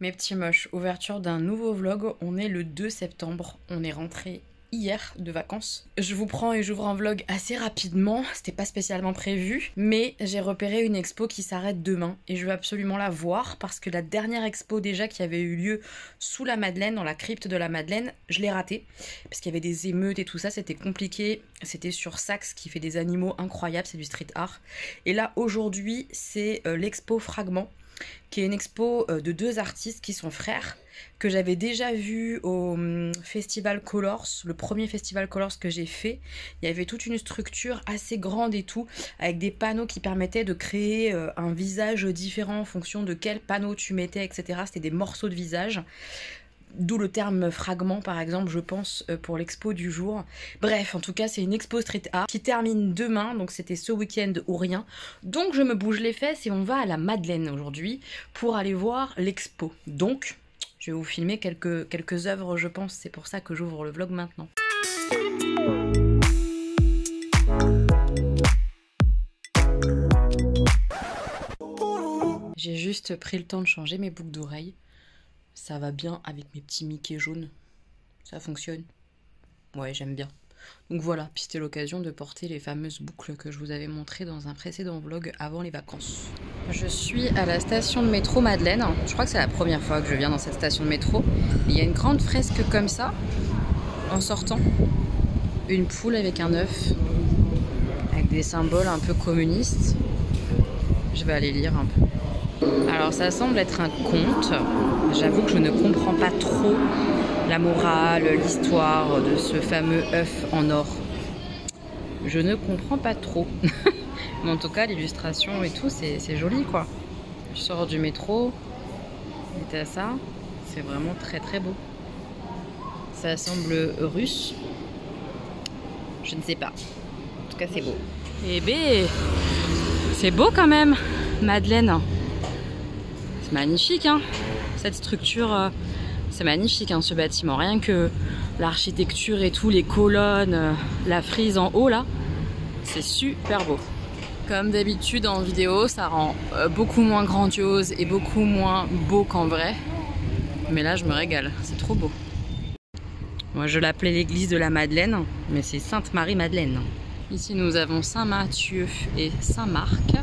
Mes petits moches, ouverture d'un nouveau vlog, on est le 2 septembre, on est rentré hier de vacances. Je vous prends et j'ouvre un vlog assez rapidement, c'était pas spécialement prévu, mais j'ai repéré une expo qui s'arrête demain et je veux absolument la voir parce que la dernière expo déjà qui avait eu lieu sous la Madeleine, dans la crypte de la Madeleine, je l'ai ratée parce qu'il y avait des émeutes et tout ça, c'était compliqué. C'était sur Saxe qui fait des animaux incroyables, c'est du street art. Et là aujourd'hui c'est l'expo Fragment, qui est une expo de deux artistes qui sont frères, que j'avais déjà vu au Festival Colors, le premier Festival Colors que j'ai fait. Il y avait toute une structure assez grande et tout, avec des panneaux qui permettaient de créer un visage différent en fonction de quel panneau tu mettais, etc. C'était des morceaux de visage. D'où le terme fragment par exemple, je pense, pour l'expo du jour. Bref, en tout cas c'est une expo street art qui termine demain, donc c'était ce week-end ou rien. Donc je me bouge les fesses et on va à la Madeleine aujourd'hui pour aller voir l'expo. Donc je vais vous filmer quelques œuvres je pense, c'est pour ça que j'ouvre le vlog maintenant. J'ai juste pris le temps de changer mes boucles d'oreilles. Ça va bien avec mes petits Mickey jaunes. Ça fonctionne. Ouais, j'aime bien. Donc voilà, puis c'était l'occasion de porter les fameuses boucles que je vous avais montrées dans un précédent vlog avant les vacances. Je suis à la station de métro Madeleine. Je crois que c'est la première fois que je viens dans cette station de métro. Il y a une grande fresque comme ça, en sortant. Une poule avec un œuf, avec des symboles un peu communistes. Je vais aller lire un peu. Alors ça semble être un conte, j'avoue que je ne comprends pas trop la morale, l'histoire de ce fameux œuf en or. Je ne comprends pas trop. Mais en tout cas l'illustration et tout c'est joli quoi. Je sors du métro, et à ça, c'est vraiment très très beau. Ça semble russe, je ne sais pas. En tout cas c'est beau. Eh ben, c'est beau quand même, Madeleine. Magnifique hein, cette structure, c'est magnifique hein, ce bâtiment, rien que l'architecture et tout, les colonnes, la frise en haut là, c'est super beau. Comme d'habitude en vidéo, ça rend beaucoup moins grandiose et beaucoup moins beau qu'en vrai, mais là je me régale, c'est trop beau. Moi je l'appelais l'église de la Madeleine, mais c'est Sainte-Marie-Madeleine. Ici nous avons Saint-Matthieu et Saint-Marc.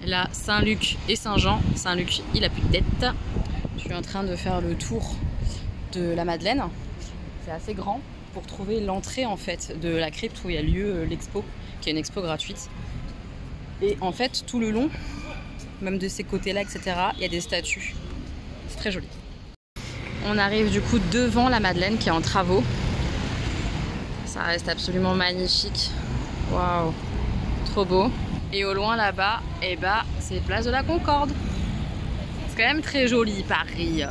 Là, Saint-Luc et Saint-Jean. Saint-Luc, il a plus de tête. Je suis en train de faire le tour de la Madeleine. C'est assez grand pour trouver l'entrée en fait de la crypte où il y a lieu l'expo, qui est une expo gratuite. Et en fait, tout le long, même de ces côtés-là, etc., il y a des statues. C'est très joli. On arrive du coup devant la Madeleine qui est en travaux. Ça reste absolument magnifique. Waouh, trop beau. Et au loin là-bas, eh bah, c'est place de la Concorde. C'est quand même très joli, Paris.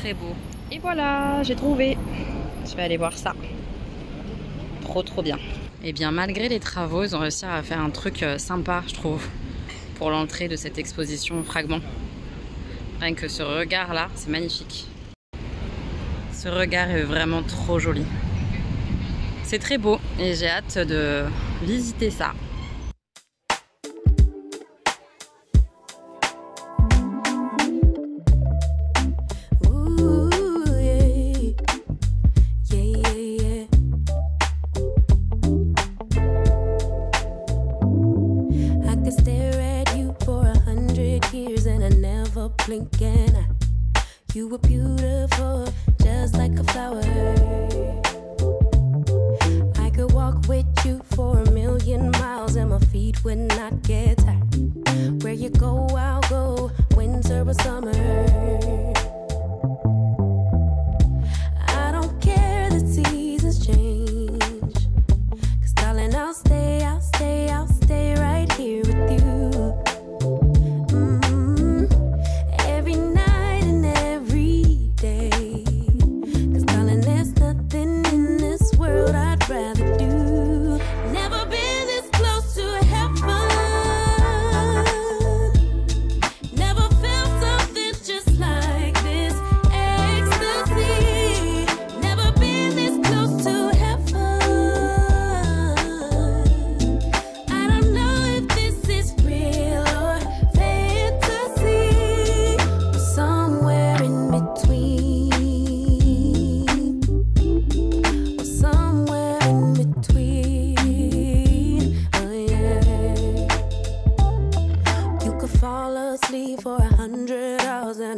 Très beau. Et voilà, j'ai trouvé. Je vais aller voir ça. Trop bien. Et bien, malgré les travaux, ils ont réussi à faire un truc sympa, je trouve, pour l'entrée de cette exposition Fragment. Rien que ce regard-là, c'est magnifique. Ce regard est vraiment trop joli. C'est très beau et j'ai hâte de visiter ça. Blinking, you were beautiful, just like a flower. I could walk with you for 1,000,000 miles and my feet would not get tired. Where you go, I'll go, winter or summer. I don't care the seasons change, 'cause darling, I'll stay right here with you. Every night and every day, 'cause darling,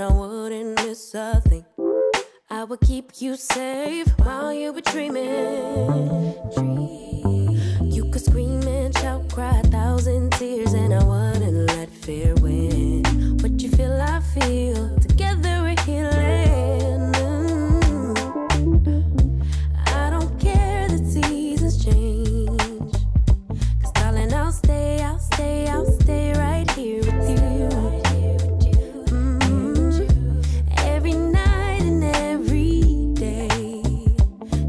I wouldn't miss a thing. I would keep you safe while you were dreaming. You could scream and shout, cry 1,000 tears, and I wouldn't let fear win. What you feel, I feel. Together we're healing. I don't care the seasons change. 'Cause darling, I'll stay right here with you. Every night and every day.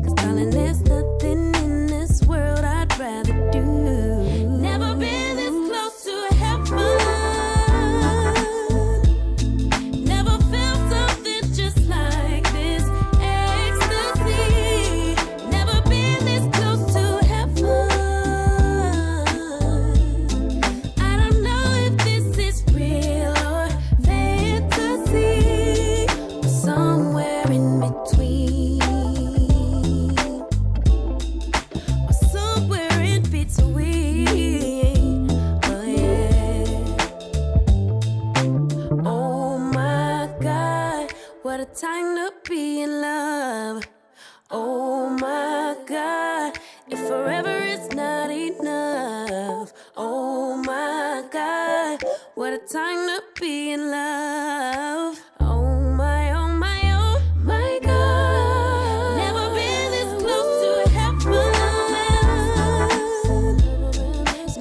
'Cause darling, there's nothing in this world I'd rather do. Never been this close to heaven. Never felt something just like this. Ecstasy. Never been this close to heaven. I don't know if this is real or fantasy, or somewhere in between. Or somewhere in between. Oh yeah. Oh my God, what a time to be in love. Oh my God, if forever is not enough. Oh my God, what a time to be in love. Oh my, oh my, oh my God. Never been this close to heaven.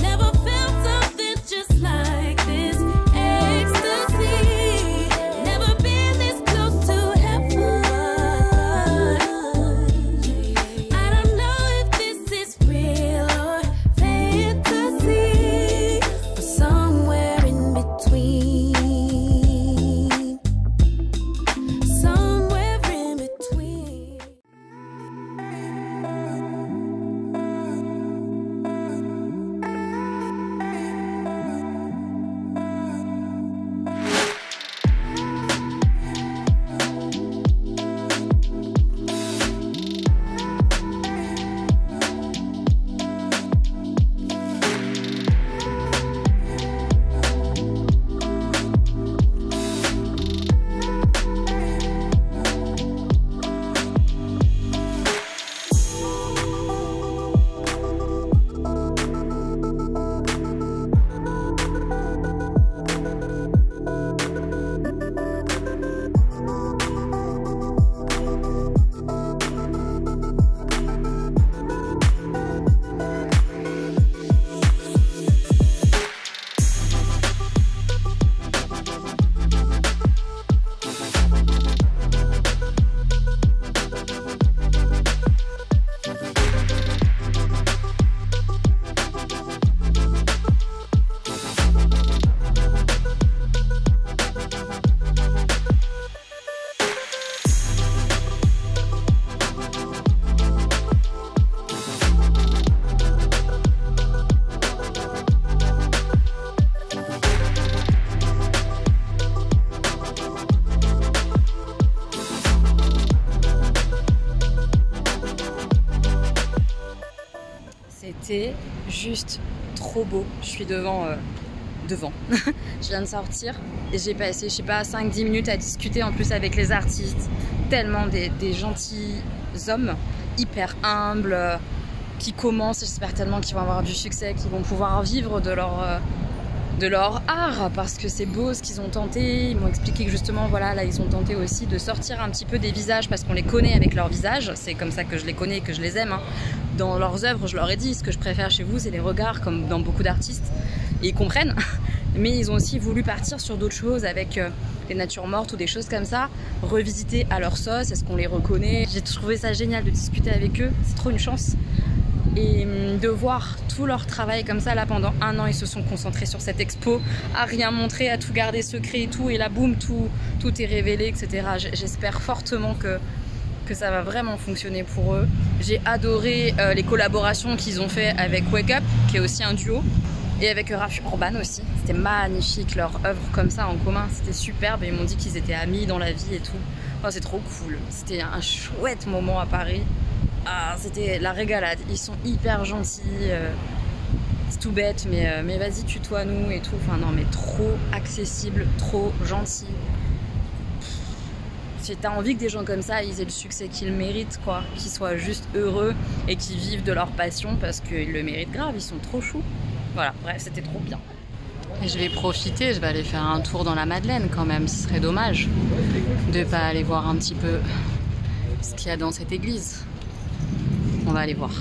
Never felt something just like this. Ecstasy. Never been this close to heaven. I don't know if this is real or fantasy, or somewhere in between. Somewhere in between. C'était juste trop beau. Je suis devant. Je viens de sortir et j'ai passé, je sais pas, 5-10 minutes à discuter en plus avec les artistes. Tellement des gentils hommes, hyper humbles, qui commencent. J'espère tellement qu'ils vont avoir du succès, qu'ils vont pouvoir vivre de leur art, parce que c'est beau ce qu'ils ont tenté. Ils m'ont expliqué que justement, voilà, là ils ont tenté aussi de sortir un petit peu des visages, parce qu'on les connaît avec leurs visages. C'est comme ça que je les connais et que je les aime, hein. Dans leurs œuvres, je leur ai dit, ce que je préfère chez vous, c'est les regards, comme dans beaucoup d'artistes. Et ils comprennent. Mais ils ont aussi voulu partir sur d'autres choses, avec des natures mortes ou des choses comme ça, revisiter à leur sauce. Est-ce qu'on les reconnaît? J'ai trouvé ça génial de discuter avec eux. C'est trop une chance. Et de voir tout leur travail comme ça, là pendant 1 an ils se sont concentrés sur cette expo, à rien montrer, à tout garder secret et tout, et là boum, tout est révélé, etc. J'espère fortement que ça va vraiment fonctionner pour eux. J'ai adoré les collaborations qu'ils ont fait avec Wake Up, qui est aussi un duo, et avec Raf Urban aussi. C'était magnifique, leur œuvre comme ça en commun, c'était superbe, et ils m'ont dit qu'ils étaient amis dans la vie et tout. Oh, c'est trop cool, c'était un chouette moment à Paris. Ah, c'était la régalade, ils sont hyper gentils, c'est tout bête, mais vas-y, tutoie-nous et tout. Enfin non, mais trop accessible, trop gentil. t'as envie que des gens comme ça, ils aient le succès qu'ils méritent, quoi. Qu'ils soient juste heureux et qu'ils vivent de leur passion parce qu'ils le méritent grave, ils sont trop choux. Voilà, bref, c'était trop bien. Et je vais profiter, je vais aller faire un tour dans la Madeleine quand même. Ce serait dommage de pas aller voir un petit peu ce qu'il y a dans cette église. On va aller voir.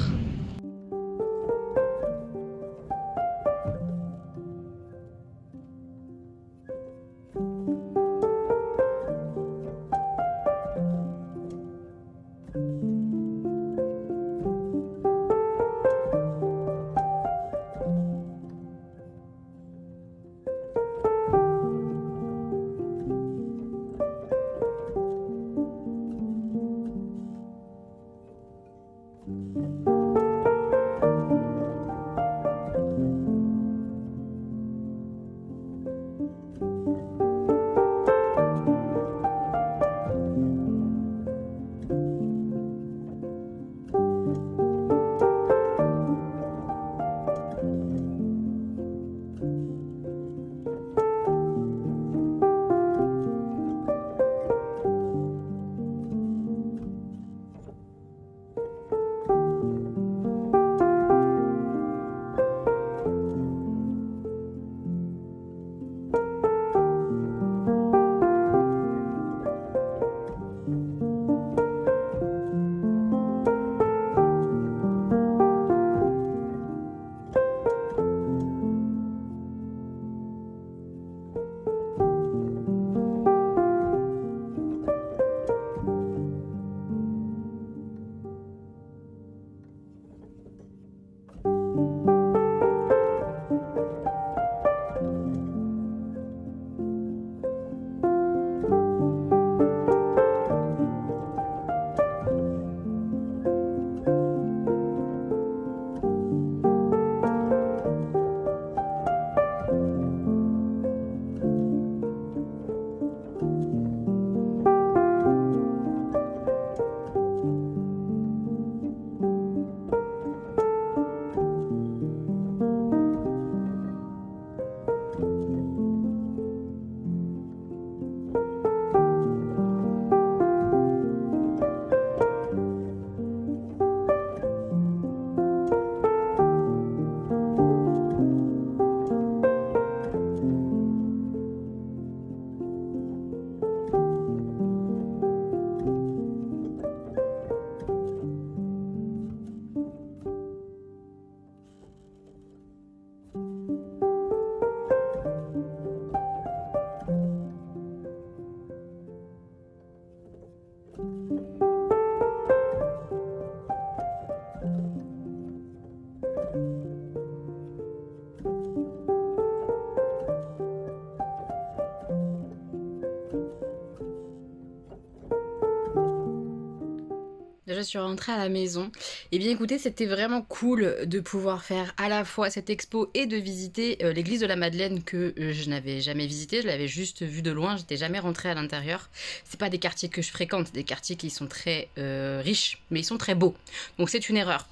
Déjà, je suis rentrée à la maison. Et bien écoutez, c'était vraiment cool de pouvoir faire à la fois cette expo et de visiter l'église de la Madeleine que je n'avais jamais visitée. Je l'avais juste vue de loin, j'étais jamais rentrée à l'intérieur. C'est pas des quartiers que je fréquente, des quartiers qui sont très riches, mais ils sont très beaux. Donc c'est une erreur.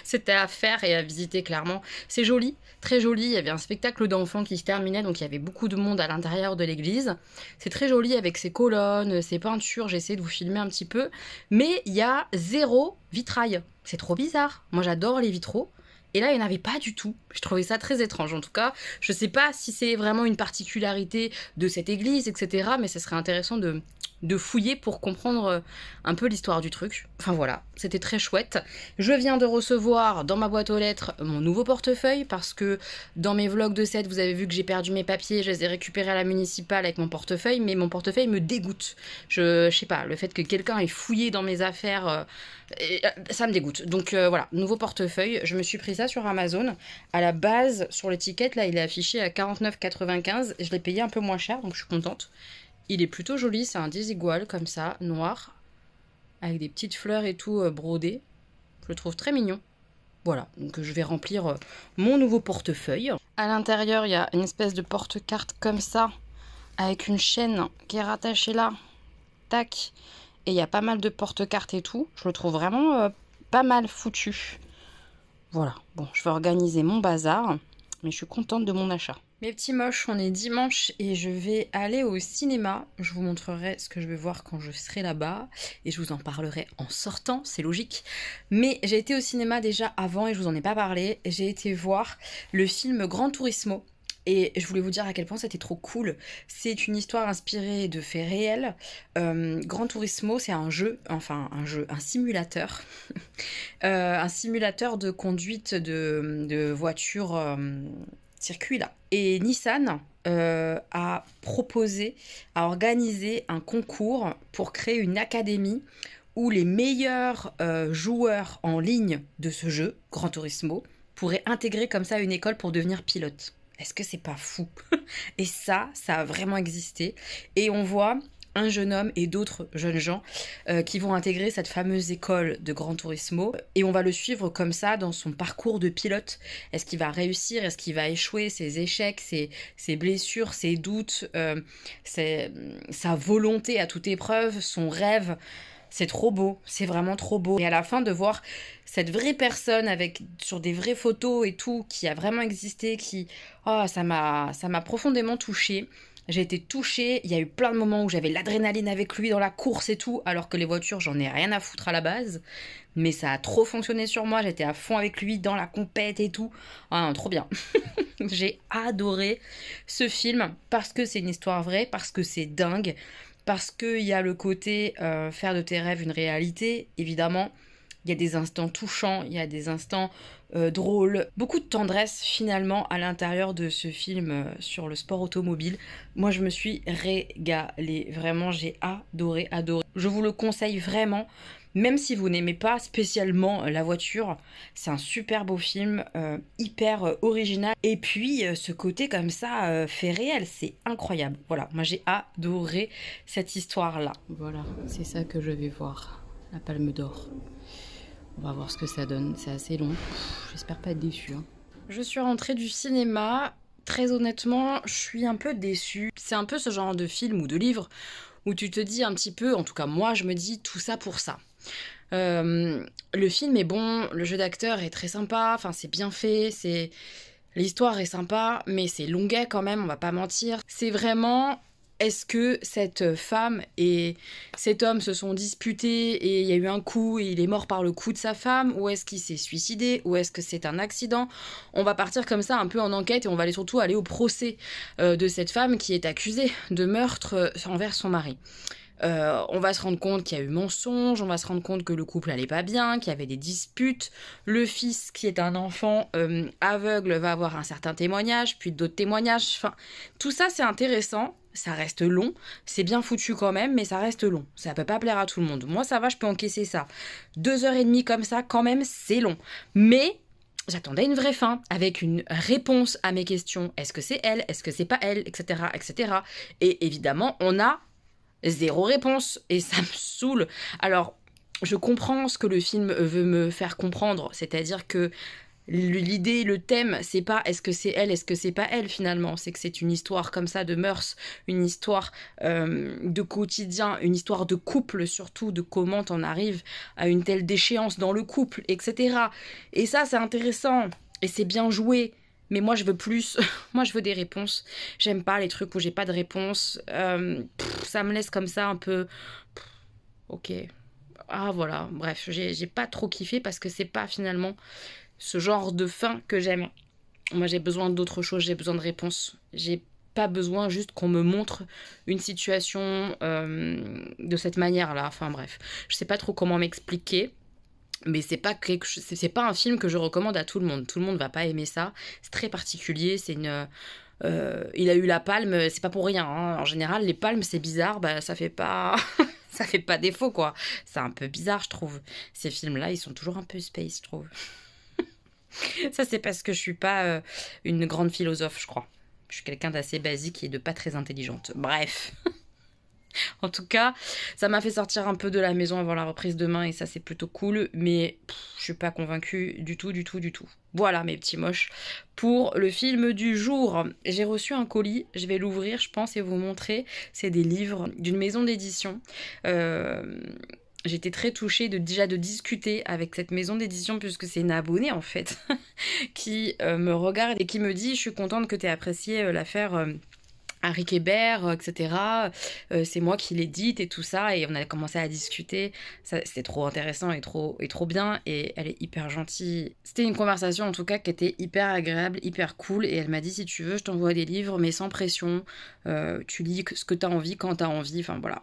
C'était à faire et à visiter clairement. C'est joli, très joli. Il y avait un spectacle d'enfants qui se terminait, donc il y avait beaucoup de monde à l'intérieur de l'église. C'est très joli avec ses colonnes, ses peintures. J'ai essayé de vous filmer un petit peu. Mais il y a zéro vitrail. C'est trop bizarre. Moi j'adore les vitraux. Et là, il n'y en avait pas du tout. Je trouvais ça très étrange. En tout cas, je ne sais pas si c'est vraiment une particularité de cette église, etc. Mais ce serait intéressant de fouiller pour comprendre un peu l'histoire du truc. Enfin voilà, c'était très chouette. Je viens de recevoir dans ma boîte aux lettres mon nouveau portefeuille parce que dans mes vlogs de 7, vous avez vu que j'ai perdu mes papiers. Je les ai récupérés à la municipale avec mon portefeuille, mais mon portefeuille me dégoûte. Je sais pas, le fait que quelqu'un ait fouillé dans mes affaires, ça me dégoûte. Donc voilà, nouveau portefeuille. Je me suis pris ça sur Amazon. À la base, sur l'étiquette, là, il est affiché à 49,95. Je l'ai payé un peu moins cher, donc je suis contente. Il est plutôt joli, c'est un désigual comme ça, noir, avec des petites fleurs et tout brodées. Je le trouve très mignon. Voilà, donc je vais remplir mon nouveau portefeuille. À l'intérieur, il y a une espèce de porte-carte comme ça, avec une chaîne qui est rattachée là. Tac. Et il y a pas mal de porte-cartes et tout. Je le trouve vraiment pas mal foutu. Voilà, bon, je vais organiser mon bazar, mais je suis contente de mon achat. Mes petits moches, on est dimanche et je vais aller au cinéma. Je vous montrerai ce que je vais voir quand je serai là-bas et je vous en parlerai en sortant, c'est logique. Mais j'ai été au cinéma déjà avant et je vous en ai pas parlé. J'ai été voir le film Gran Turismo. Et je voulais vous dire à quel point c'était trop cool. C'est une histoire inspirée de faits réels. Gran Turismo, c'est un simulateur. Un simulateur de conduite de voitures circuit là. Et Nissan a organisé un concours pour créer une académie où les meilleurs joueurs en ligne de ce jeu, Gran Turismo, pourraient intégrer comme ça une école pour devenir pilote. Est-ce que c'est pas fou? Et ça a vraiment existé. Et on voit un jeune homme et d'autres jeunes gens qui vont intégrer cette fameuse école de Gran Turismo. Et on va le suivre comme ça dans son parcours de pilote. Est-ce qu'il va réussir? Est-ce qu'il va échouer? Ses échecs, ses blessures, ses doutes, sa volonté à toute épreuve, son rêve. C'est trop beau, c'est vraiment trop beau. Et à la fin de voir cette vraie personne sur des vraies photos et tout, qui a vraiment existé, ça m'a profondément touchée. J'ai été touchée, il y a eu plein de moments où j'avais l'adrénaline avec lui dans la course et tout, alors que les voitures, j'en ai rien à foutre à la base. Mais ça a trop fonctionné sur moi, j'étais à fond avec lui dans la compète et tout. Ah non, trop bien. J'ai adoré ce film parce que c'est une histoire vraie, parce que c'est dingue. Parce qu'il y a le côté faire de tes rêves une réalité, évidemment. Il y a des instants touchants, il y a des instants drôles. Beaucoup de tendresse finalement à l'intérieur de ce film sur le sport automobile. Moi je me suis régalée, vraiment j'ai adoré. Je vous le conseille vraiment, même si vous n'aimez pas spécialement la voiture. C'est un super beau film, hyper original. Et puis ce côté comme ça, fait réel, c'est incroyable. Voilà, moi j'ai adoré cette histoire-là. Voilà, c'est ça que je vais voir, la Palme d'Or. On va voir ce que ça donne, c'est assez long. J'espère pas être déçue. Hein. Je suis rentrée du cinéma, très honnêtement, je suis un peu déçue. C'est un peu ce genre de film ou de livre où tu te dis un petit peu, en tout cas moi je me dis tout ça pour ça. Le film est bon, le jeu d'acteur est très sympa, enfin c'est bien fait, l'histoire est sympa, mais c'est longuet quand même, on va pas mentir. C'est vraiment... Est-ce que cette femme et cet homme se sont disputés et il y a eu un coup et il est mort par le coup de sa femme? Ou est-ce qu'il s'est suicidé? Ou est-ce que c'est un accident? On va partir comme ça un peu en enquête et on va surtout aller au procès de cette femme qui est accusée de meurtre envers son mari. On va se rendre compte qu'il y a eu mensonge, on va se rendre compte que le couple allait pas bien, qu'il y avait des disputes. Le fils, qui est un enfant aveugle, va avoir un certain témoignage, puis d'autres témoignages. Enfin, tout ça, c'est intéressant. Ça reste long, c'est bien foutu quand même, mais ça reste long. Ça peut pas plaire à tout le monde. Moi, ça va, je peux encaisser ça. 2h30 comme ça, quand même, c'est long. Mais j'attendais une vraie fin, avec une réponse à mes questions. Est-ce que c'est elle? Est-ce que c'est pas elle? Etc., etc. Et évidemment, on a 0 réponse. Et ça me saoule. Alors, je comprends ce que le film veut me faire comprendre. C'est-à-dire que l'idée, le thème, c'est pas est-ce que c'est elle, est-ce que c'est pas elle finalement, c'est que c'est une histoire comme ça de mœurs, une histoire de quotidien, une histoire de couple surtout, de comment t'en arrives à une telle déchéance dans le couple, etc. Et ça c'est intéressant et c'est bien joué, mais moi je veux plus, moi je veux des réponses, j'aime pas les trucs où j'ai pas de réponse, ça me laisse comme ça un peu, ok, ah voilà, bref, j'ai pas trop kiffé parce que c'est pas finalement ce genre de fin que j'aime. Moi, j'ai besoin d'autre chose, j'ai besoin de réponses. J'ai pas besoin juste qu'on me montre une situation de cette manière-là. Enfin bref, je sais pas trop comment m'expliquer, mais c'est pas un film que je recommande à tout le monde. Tout le monde va pas aimer ça. C'est très particulier. Il a eu la palme, c'est pas pour rien. Hein. En général, les palmes, c'est bizarre. Bah, ça fait pas... ça fait pas défaut, quoi. C'est un peu bizarre, je trouve. Ces films-là, ils sont toujours un peu space, je trouve. Ça, c'est parce que je suis pas une grande philosophe, je crois. Je suis quelqu'un d'assez basique et de pas très intelligente. Bref. En tout cas, ça m'a fait sortir un peu de la maison avant la reprise demain et ça, c'est plutôt cool. Mais je suis pas convaincue du tout. Voilà, mes petits moches. Pour le film du jour, j'ai reçu un colis. Je vais l'ouvrir, je pense, et vous montrer. C'est des livres d'une maison d'édition. j'étais très touchée déjà de discuter avec cette maison d'édition, puisque c'est une abonnée en fait, qui me regarde et qui me dit « Je suis contente que tu aies apprécié l'affaire Harry Kéber, etc. C'est moi qui l'ai dite et tout ça. » Et on a commencé à discuter. C'était trop intéressant et trop bien. Et elle est hyper gentille. C'était une conversation en tout cas qui était hyper agréable, hyper cool. Et elle m'a dit « Si tu veux, je t'envoie des livres, mais sans pression. Tu lis ce que tu as envie, quand tu as envie. » Enfin voilà,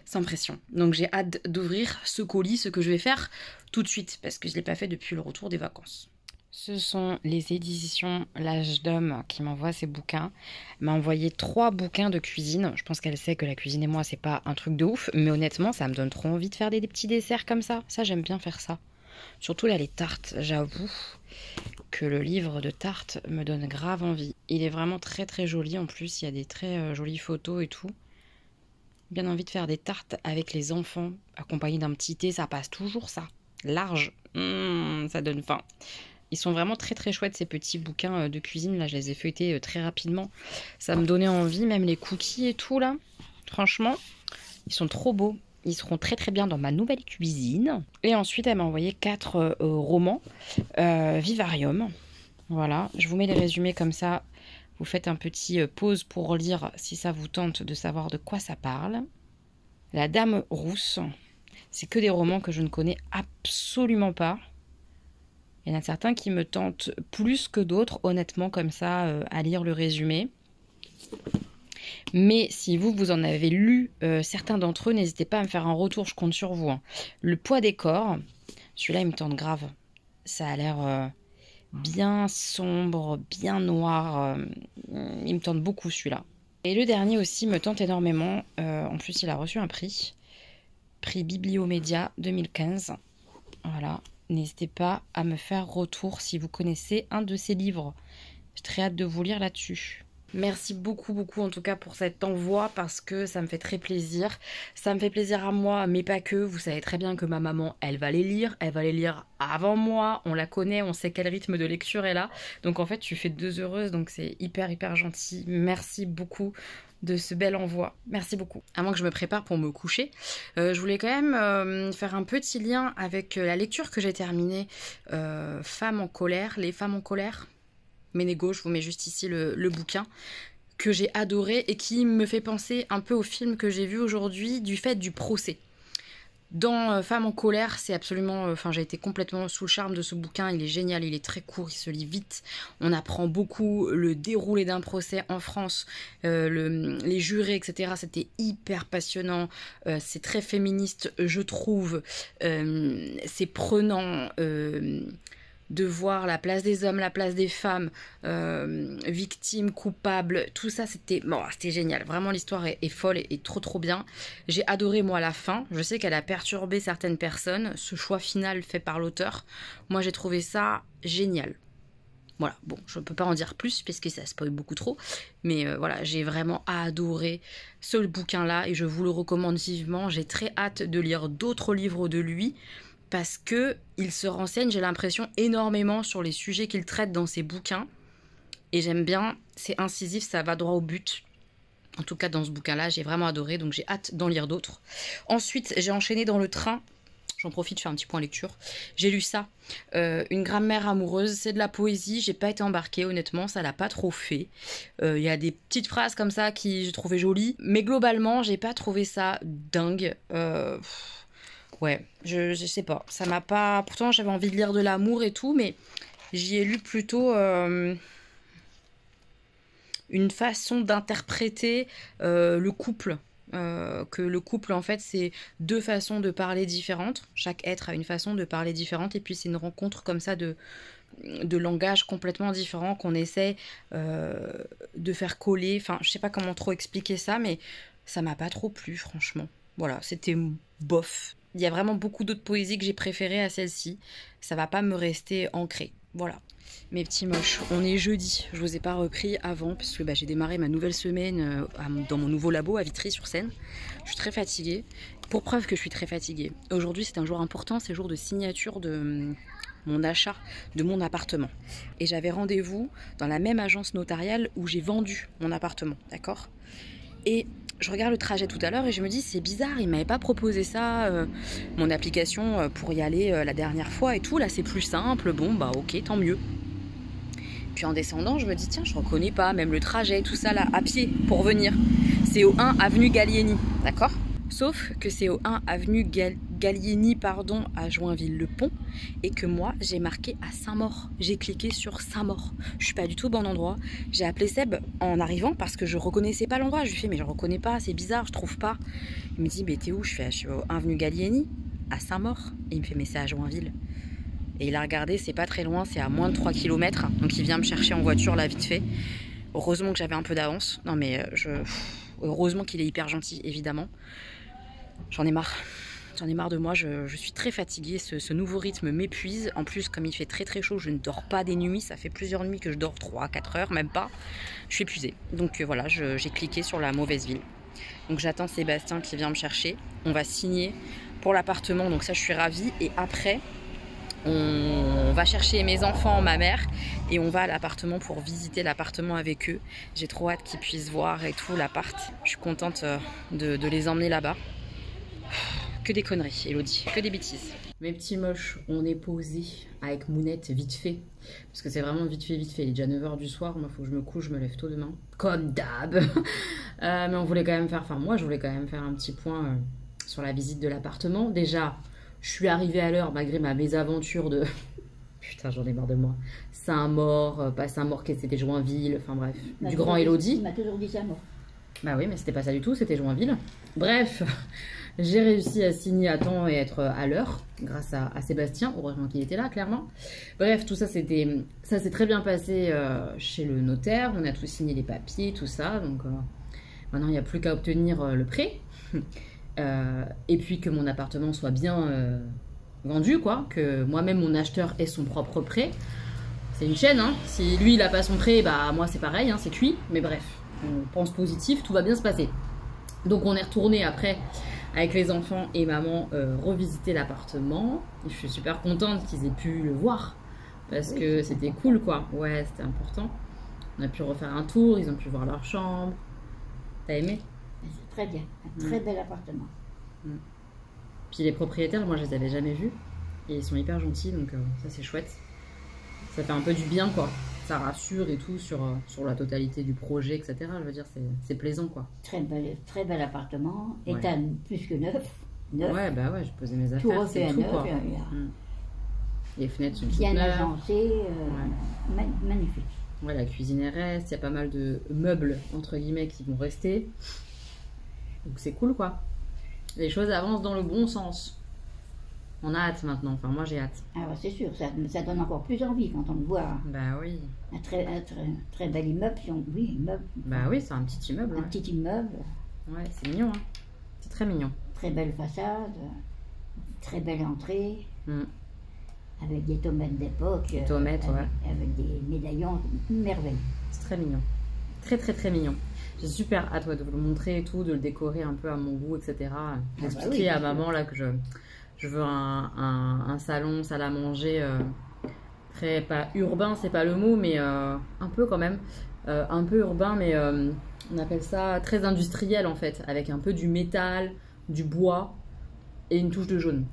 sans pression. Donc j'ai hâte d'ouvrir ce colis, ce que je vais faire tout de suite. Parce que je ne l'ai pas fait depuis le retour des vacances. Ce sont les éditions L'Âge d'Homme qui m'envoient ces bouquins. Elle m'a envoyé 3 bouquins de cuisine. Je pense qu'elle sait que la cuisine et moi, c'est pas un truc de ouf. Mais honnêtement, ça me donne trop envie de faire des petits desserts comme ça. Ça, j'aime bien faire ça. Surtout là, les tartes. J'avoue que le livre de tartes me donne grave envie. Il est vraiment très très joli. En plus, il y a des très jolies photos et tout. Bien envie de faire des tartes avec les enfants, accompagnées d'un petit thé. Ça passe toujours, ça. Large. Ça donne faim. Ils sont vraiment très très chouettes ces petits bouquins de cuisine. Là, je les ai feuilletés très rapidement. Ça me donnait envie, même les cookies et tout là. Franchement, ils sont trop beaux. Ils seront très très bien dans ma nouvelle cuisine. Et ensuite, elle m'a envoyé 4 romans Vivarium. Voilà, je vous mets les résumés comme ça. Vous faites un petit pause pour lire si ça vous tente de savoir de quoi ça parle. La Dame Rousse. C'est que des romans que je ne connais absolument pas. Il y en a certains qui me tentent plus que d'autres, honnêtement, comme ça, à lire le résumé. Mais si vous en avez lu certains d'entre eux, n'hésitez pas à me faire un retour, je compte sur vous. Hein. Le poids des corps, celui-là, il me tente grave. Ça a l'air bien sombre, bien noir. Il me tente beaucoup, celui-là. Et le dernier aussi me tente énormément. En plus, il a reçu un prix. Prix Bibliomédia 2015. Voilà. N'hésitez pas à me faire retour si vous connaissez un de ces livres. J'ai très hâte de vous lire là-dessus. Merci beaucoup en tout cas pour cet envoi parce que ça me fait très plaisir. Ça me fait plaisir à moi, mais pas que. Vous savez très bien que ma maman, elle va les lire. Elle va les lire avant moi. On la connaît, on sait quel rythme de lecture elle a. Donc en fait, tu fais 2 heureuses. Donc c'est hyper gentil. Merci beaucoup de ce bel envoi. Merci beaucoup. Avant que je me prépare pour me coucher, je voulais quand même faire un petit lien avec la lecture que j'ai terminée, Femmes en colère, Les femmes en colère. Ménégo, je vous mets juste ici le bouquin que j'ai adoré et qui me fait penser un peu au film que j'ai vu aujourd'hui du fait du procès. Dans Femmes en colère, c'est absolument... Enfin, j'ai été complètement sous le charme de ce bouquin. Il est génial, il est très court, il se lit vite. On apprend beaucoup le déroulé d'un procès en France, les jurés, etc. C'était hyper passionnant. C'est très féministe, je trouve. C'est prenant... de voir la place des hommes, la place des femmes, victimes, coupables, tout ça, c'était génial. Vraiment, l'histoire est folle et trop bien. J'ai adoré, moi, la fin. Je sais qu'elle a perturbé certaines personnes, ce choix final fait par l'auteur. Moi, j'ai trouvé ça génial. Voilà, bon, je ne peux pas en dire plus puisque ça spoil beaucoup trop. Mais voilà, j'ai vraiment adoré ce bouquin-là et je vous le recommande vivement. J'ai très hâte de lire d'autres livres de lui. Parce qu'il se renseigne, j'ai l'impression, énormément sur les sujets qu'il traite dans ses bouquins. Et j'aime bien, c'est incisif, ça va droit au but. En tout cas, dans ce bouquin-là, j'ai vraiment adoré, donc j'ai hâte d'en lire d'autres. Ensuite, j'ai enchaîné dans le train. J'en profite, je fais un petit point lecture. J'ai lu ça, Une grammaire amoureuse. C'est de la poésie, j'ai pas été embarquée, honnêtement, ça l'a pas trop fait. Il y a des petites phrases comme ça qui j'ai trouvé jolies. Mais globalement, j'ai pas trouvé ça dingue. Ouais, je sais pas, ça m'a pas... Pourtant, j'avais envie de lire de l'amour et tout, mais j'y ai lu plutôt une façon d'interpréter le couple. Que le couple, en fait, c'est 2 façons de parler différentes. Chaque être a une façon de parler différente, et puis c'est une rencontre comme ça de langage complètement différent qu'on essaie de faire coller. Enfin, je sais pas comment trop expliquer ça, mais ça m'a pas trop plu, franchement. Voilà, c'était bof. Il y a vraiment beaucoup d'autres poésies que j'ai préférées à celle-ci. Ça va pas me rester ancré. Voilà. Mes petits moches, on est jeudi. Je vous ai pas repris avant parce que j'ai démarré ma nouvelle semaine dans mon nouveau labo à Vitry-sur-Seine. Je suis très fatiguée. Pour preuve que je suis très fatiguée. Aujourd'hui, c'est un jour important. C'est le jour de signature de mon achat de mon appartement. Et j'avais rendez-vous dans la même agence notariale où j'ai vendu mon appartement. D'accord ? Et je regarde le trajet tout à l'heure et je me dis c'est bizarre, il m'avait pas proposé ça, mon application pour y aller la dernière fois et tout, là c'est plus simple, bon bah ok, tant mieux. Puis en descendant, je me dis tiens, je reconnais pas, même le trajet, tout ça là, à pied pour venir. C'est au 1 avenue Gallieni, d'accord? Sauf que c'est au 1 avenue Gallieni, pardon, à Joinville-le-Pont, et que moi j'ai marqué à Saint-Maur. J'ai cliqué sur Saint-Maur. Je suis pas du tout au bon endroit. J'ai appelé Seb en arrivant parce que je reconnaissais pas l'endroit. Je lui fais mais je reconnais pas, c'est bizarre, je trouve pas. Il me dit mais t'es où? Je suis au 1 avenue Gallieni, à Saint-Maur. Et il me fait mais c'est à Joinville. Et il a regardé, c'est pas très loin, c'est à moins de 3 km. Donc il vient me chercher en voiture là vite fait. Heureusement que j'avais un peu d'avance. Non mais heureusement qu'il est hyper gentil, évidemment. J'en ai marre. J'en ai marre de moi, je suis très fatiguée, ce nouveau rythme m'épuise. En plus, comme il fait très très chaud, je ne dors pas des nuits. Ça fait plusieurs nuits que je dors 3-4 heures, même pas. Je suis épuisée. Donc voilà, j'ai cliqué sur la mauvaise ville. Donc j'attends Sébastien qui vient me chercher. On va signer pour l'appartement, donc ça je suis ravie. Et après, on va chercher mes enfants, ma mère, et on va à l'appartement pour visiter l'appartement avec eux. J'ai trop hâte qu'ils puissent voir et tout l'appart. Je suis contente de les emmener là-bas. Que des conneries, Elodie, que des bêtises. Mes petits moches, on est posé avec Mounette vite fait. Parce que c'est vraiment vite fait, vite fait. Il est déjà 9 h du soir, moi il faut que je me couche, je me lève tôt demain. Comme d'hab. Mais on voulait quand même faire, enfin moi je voulais quand même faire un petit point sur la visite de l'appartement. Déjà, je suis arrivée à l'heure malgré ma mésaventure de... Putain, j'en ai marre de moi. Saint-Maur, pas Saint-Maur, c'était Joinville, enfin bref. Du grand Elodie. Il m'a toujours dit Saint-Maur. Bah oui, mais c'était pas ça du tout, c'était Joinville. Bref, j'ai réussi à signer à temps et être à l'heure, grâce à Sébastien, heureusement qu'il était là, clairement. Bref, tout ça, ça s'est très bien passé chez le notaire, on a tout signé les papiers, tout ça, donc maintenant il n'y a plus qu'à obtenir le prêt. Et puis que mon appartement soit bien vendu, quoi, que moi-même mon acheteur ait son propre prêt. C'est une chaîne, hein. Si lui il a pas son prêt, bah moi c'est pareil, hein, c'est cuit, mais bref. On pense positif, tout va bien se passer. Donc on est retourné après avec les enfants et maman revisiter l'appartement. Je suis super contente qu'ils aient pu le voir parce que c'était cool quoi. Ouais, c'était important. On a pu refaire un tour, ils ont pu voir leur chambre. T'as aimé? C'est très bien, un très bel appartement. Puis les propriétaires, moi je les avais jamais vus et ils sont hyper gentils, donc ça c'est chouette. Ça fait un peu du bien quoi. Ça rassure et tout sur la totalité du projet, etc. Je veux dire, c'est plaisant, quoi. Très bel appartement, Ouais. état plus que neuf. Ouais, bah ouais, j'ai posé mes Tout affaires, refait c'est à tout, neuf. quoi. Les fenêtres sont toutes Bien neuves. agencé, magnifique. Ouais, la cuisine est reste, il y a pas mal de meubles, entre guillemets, qui vont rester. Donc c'est cool, quoi. Les choses avancent dans le bon sens. On a hâte maintenant, enfin moi j'ai hâte. Alors c'est sûr, ça donne encore plus envie quand on le voit. Bah oui. Un très bel immeuble, oui, immeuble. Bah oui, c'est un petit immeuble. Un Ouais, petit immeuble, ouais c'est mignon, hein. C'est très mignon. très belle façade, très belle entrée, Mm. avec des tomates d'époque. Des tomates, ouais. Avec des médaillons, une merveille. C'est très mignon. Très très très mignon. J'ai super hâte de vous le montrer et tout, de le décorer un peu à mon goût, etc. J'ai expliqué oui, à bien sûr. maman là que je veux un salon, salle à manger très, pas urbain, c'est pas le mot, mais un peu quand même. Un peu urbain, mais on appelle ça très industriel en fait, avec un peu du métal, du bois et une touche de jaune.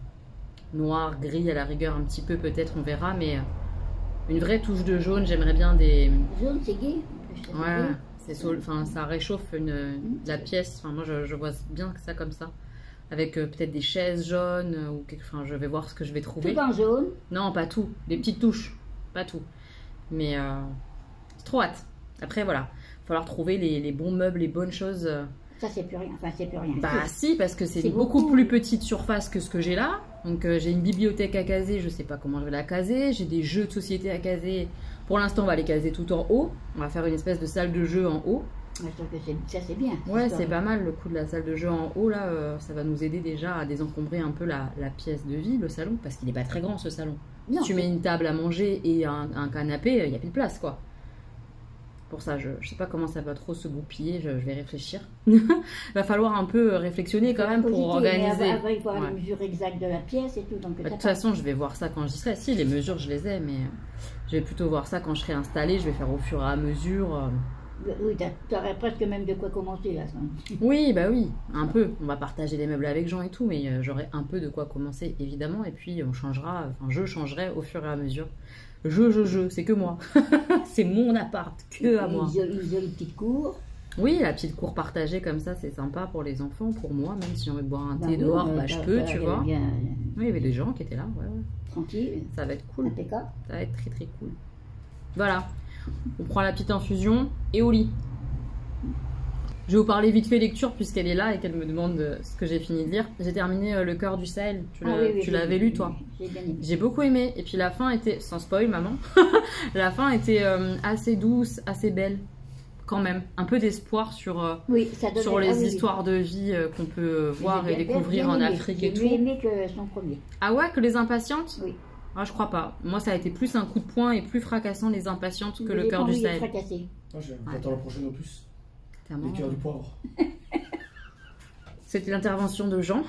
Noir, gris à la rigueur un petit peu peut-être, on verra, mais une vraie touche de jaune, j'aimerais bien des... Jaune, c'est gai. En plus, ça, c'est Ouais, gai. enfin, ça réchauffe la pièce. Enfin, moi, je vois bien que ça comme ça. Avec peut-être des chaises jaunes ou quelque... Enfin, je vais voir ce que je vais trouver. Tout en jaune. Non, pas tout. Des petites touches. Pas tout. Mais c'est trop hâte. Après, voilà. Il va falloir trouver les bons meubles, les bonnes choses. Ça, c'est plus rien. Enfin, c'est plus rien. Bah si, parce que c'est C'est beaucoup beaucoup. plus petite surface que ce que j'ai là. Donc j'ai une bibliothèque à caser, je sais pas comment je vais la caser. J'ai des jeux de société à caser. Pour l'instant, on va les caser tout en haut. On va faire une espèce de salle de jeu en haut. Je trouve que ça, c'est bien. Ouais, Histoire c'est de- pas mal le coup de la salle de jeu en haut là. Ça va nous aider déjà à désencombrer un peu la pièce de vie, le salon, parce qu'il est pas très grand ce salon. Non, Si tu mets une table à manger et un canapé, il y a plus de place quoi. Pour ça, je sais pas comment ça va trop se goupiller, je vais réfléchir. Va falloir un peu réflectionner quand même pour Cogiter, mais organiser. Après, il faut avoir Ouais. les mesures exactes de la pièce et tout. Donc, Bah, de ça toute passe. façon, je vais voir ça quand j'y serai. Si, les mesures, je les ai, mais je vais plutôt voir ça quand je serai installée. Je vais faire au fur et à mesure. Oui, t'aurais presque même de quoi commencer là. Oui, bah oui, un peu. On va partager les meubles avec Jean et tout, mais j'aurai un peu de quoi commencer, évidemment. Et puis on changera, enfin je changerai au fur et à mesure. C'est que moi. C'est mon appart, que à moi. Une jolie petite cour. Oui, la petite cour partagée comme ça, c'est sympa pour les enfants, pour moi, même si j'ai envie de boire un thé Oui, dehors, mais bah je peux, tu vois. Bien, Oui, il y avait des gens qui étaient là, ouais, ouais. tranquille, Ça va être cool. impeccable. Ça va être très très cool. Voilà. On prend la petite infusion et au lit. Je vais vous parler vite fait lecture puisqu'elle est là et qu'elle me demande ce que j'ai fini de lire. J'ai terminé Le Cœur du Sahel. Tu l'avais lu toi? J'ai bien aimé. J'ai beaucoup aimé. Et puis la fin était, sans spoil maman, la fin était assez douce, assez belle. Quand même. Un peu d'espoir sur, Oui, ça donne- sur les oui. histoires de vie qu'on peut voir J'ai et bien- découvrir bien en aimé. Afrique et J'ai tout. mieux aimé que son premier. Ah ouais, que Les Impatientes? Oui. Ah, je crois pas. Moi, ça a été plus un coup de poing et plus fracassant Les Impatientes que Le J'ai Cœur pas du envie de Sahel. fracasser. J'attends la prochaine opus. T'as Les marrant. cœurs du poivre. C'était l'intervention de Jean.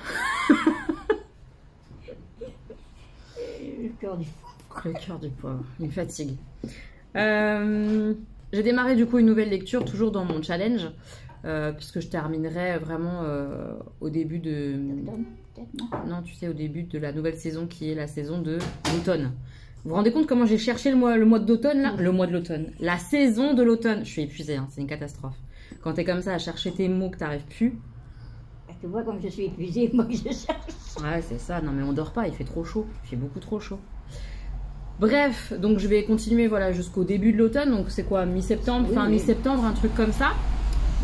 Le cœur du Le cœur du poivre, il me fatigue. J'ai démarré du coup une nouvelle lecture, toujours dans mon challenge, puisque je terminerai vraiment au début de... octobre, peut-être, non? Non, tu sais, au début de la nouvelle saison qui est la saison de l'automne. Vous vous rendez compte comment j'ai cherché le mois d'automne là? Le mois de l'automne. La saison de l'automne. Je suis épuisée, hein, c'est une catastrophe. Quand t'es comme ça à chercher tes mots que t'arrives plus. Tu vois comme je suis épuisée, moi que je cherche. Ouais, c'est ça. Non, mais on dort pas, il fait trop chaud. Il fait beaucoup trop chaud. Bref, donc je vais continuer voilà, jusqu'au début de l'automne. Donc c'est quoi, mi-septembre, Oui, fin oui. mi-septembre, un truc comme ça.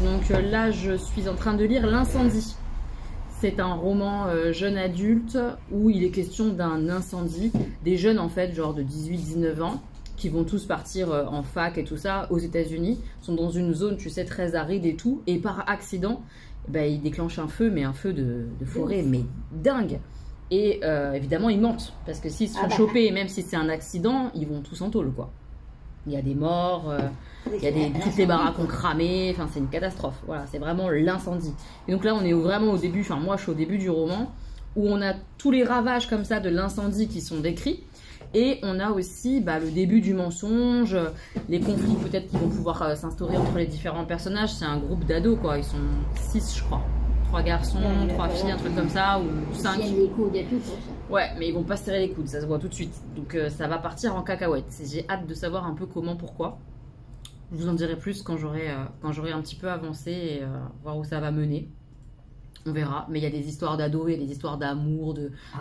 Donc là, je suis en train de lire L'Incendie. C'est un roman jeune adulte où il est question d'un incendie. Des jeunes en fait, genre de 18-19 ans, qui vont tous partir en fac et tout ça aux États-Unis, sont dans une zone, tu sais, très aride et tout. Et par accident, bah, ils déclenchent un feu, mais un feu de forêt, mais dingue. Et évidemment, ils mentent. Parce que s'ils se font choper, même si c'est un accident, ils vont tous en tôle, quoi. Il y a des morts, il y a toutes les baraques ont cramé, enfin c'est une catastrophe. Voilà, c'est vraiment l'incendie. Et donc là, on est vraiment au début, enfin moi je suis au début du roman, où on a tous les ravages comme ça de l'incendie qui sont décrits. Et on a aussi bah, le début du mensonge, les conflits peut-être qui vont pouvoir s'instaurer entre les différents personnages. C'est un groupe d'ados, quoi. Ils sont 6, je crois. 3 garçons, 3 filles, un truc comme ça, ou 5. Ils tiennent les coudes et tout pour ça. Ouais, mais ils vont pas se serrer les coudes, ça se voit tout de suite. Donc ça va partir en cacahuète. J'ai hâte de savoir un peu comment, pourquoi. Je vous en dirai plus quand j'aurai un petit peu avancé et voir où ça va mener. On verra. Mais il y a des histoires d'ados, il y a des histoires d'amour.